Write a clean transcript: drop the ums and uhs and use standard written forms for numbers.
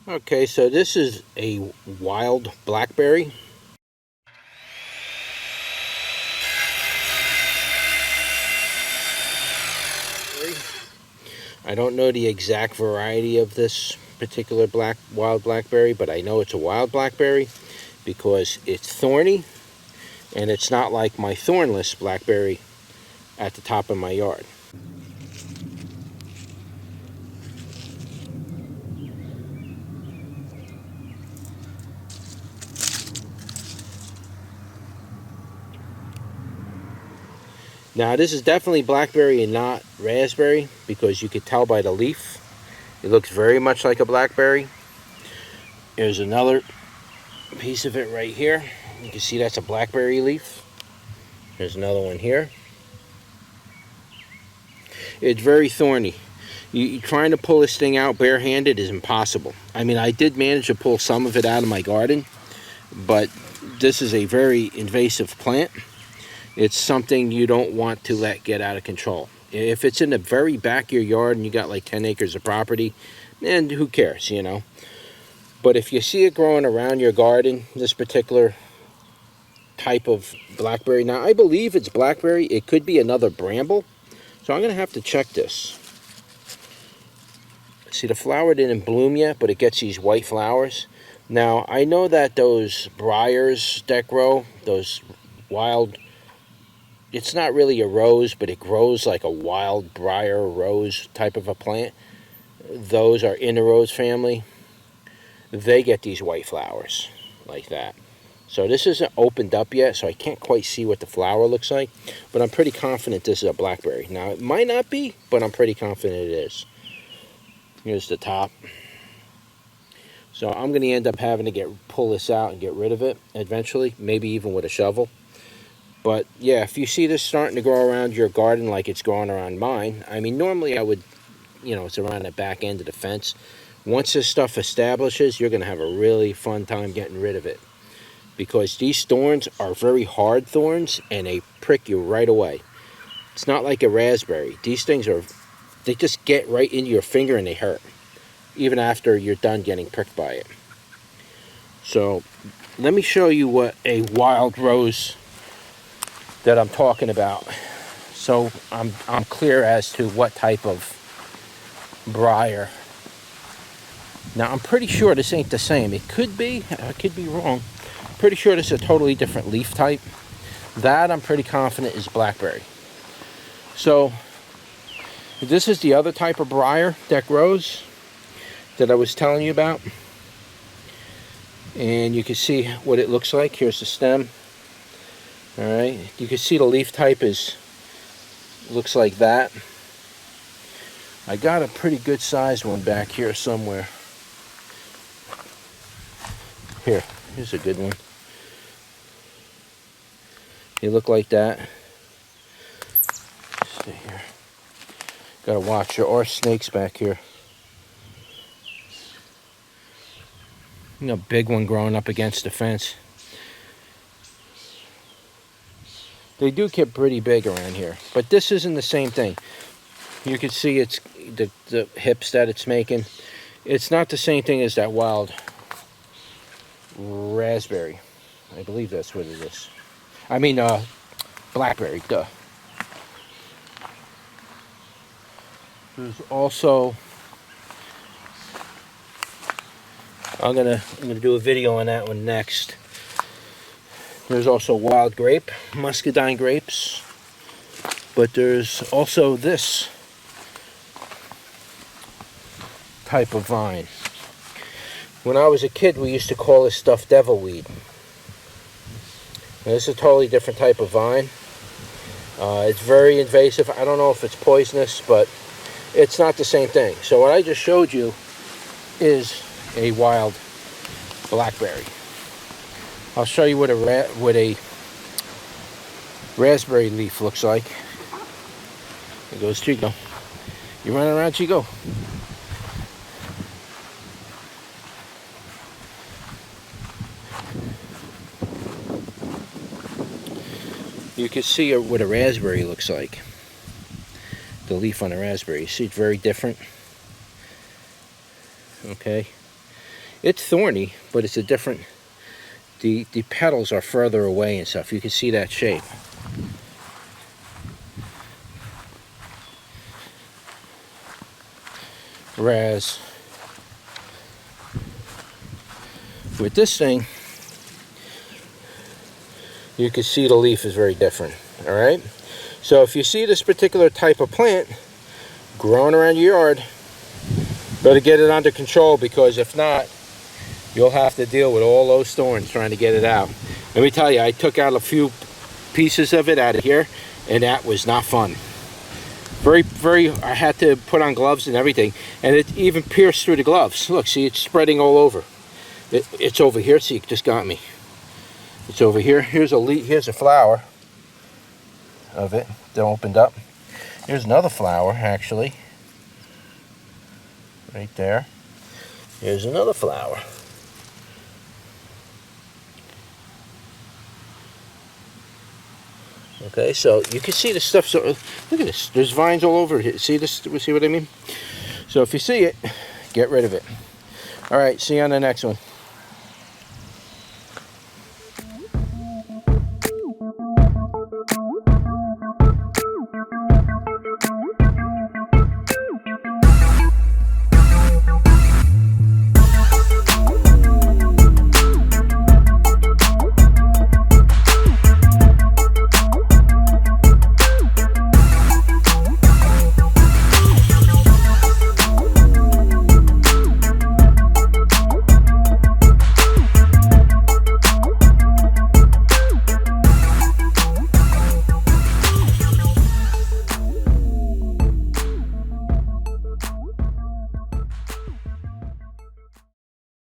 Okay, so this is a wild blackberry. I don't know the exact variety of this particular wild blackberry, but I know it's a wild blackberry because it's thorny, and it's not like my thornless blackberry at the top of my yard. Now this is definitely blackberry and not raspberry because you could tell by the leaf. It looks very much like a blackberry. There's another piece of it right here. You can see that's a blackberry leaf. There's another one here. It's very thorny. You trying to pull this thing out barehanded is impossible. I mean, I did manage to pull some of it out of my garden, but this is a very invasive plant. It's something you don't want to let get out of control. If it's in the very back of your yard and you got like 10 acres of property, then who cares, you know? But if you see it growing around your garden, this particular type of blackberry, now I believe it's blackberry. It could be another bramble. So I'm going to have to check this. See, the flower didn't bloom yet, but it gets these white flowers. Now, I know that those briars that grow, those wild, it's not really a rose, but it grows like a wild briar rose type of a plant. Those are in the rose family. They get these white flowers like that. So this isn't opened up yet, so I can't quite see what the flower looks like, but I'm pretty confident this is a blackberry. Now, it might not be, but I'm pretty confident it is. Here's the top. So I'm going to end up having to pull this out and get rid of it eventually, maybe even with a shovel. But yeah, if you see this starting to grow around your garden like it's growing around mine, I mean, normally I would, you know, it's around the back end of the fence. Once this stuff establishes, you're going to have a really fun time getting rid of it, because these thorns are very hard thorns and they prick you right away. It's not like a raspberry. These things they just get right into your finger and they hurt, even after you're done getting pricked by it. So let me show you what a wild rose that I'm talking about, so I'm clear as to what type of briar. Now I'm pretty sure this ain't the same. It could be, I could be wrong. Pretty sure this is a totally different leaf type. That I'm pretty confident is blackberry. So this is the other type of briar that grows that I was telling you about. And you can see what it looks like. Here's the stem. Alright, you can see the leaf type looks like that. I got a pretty good sized one back here somewhere. Here's a good one. They look like that. Stay here. Gotta watch, there are snakes back here. You know, big one growing up against the fence. They do get pretty big around here, but this isn't the same thing. You can see it's the hips that it's making. It's not the same thing as that wild raspberry. I believe that's what it is. I mean, blackberry, duh. There's also, I'm gonna do a video on that one next. There's also wild grape, muscadine grapes, but there's also this type of vine. When I was a kid, we used to call this stuff devilweed. Now, this is a totally different type of vine. It's very invasive. I don't know if it's poisonous, but it's not the same thing. So what I just showed you is a wild blackberry. I'll show you what a raspberry leaf looks like. There goes Chico. You running around, Chico? You can see what a raspberry looks like. The leaf on a raspberry. You see it's very different. Okay. It's thorny, but it's a different, the petals are further away and stuff. You can see that shape. Whereas with this thing, you can see the leaf is very different. All right, so if you see this particular type of plant growing around your yard, better get it under control, because if not, you'll have to deal with all those thorns trying to get it out. Let me tell you, I took out a few pieces of it out of here, and that was not fun. I had to put on gloves and everything, and it even pierced through the gloves. Look, see, it's spreading all over. It's over here. See, it just got me. It's over here. Here's a leaf. Here's a flower of it that opened up. Here's another flower, actually, right there. Here's another flower. Okay, so you can see the stuff. So look at this. There's vines all over it. See this? See what I mean? So if you see it, get rid of it. All right, see you on the next one.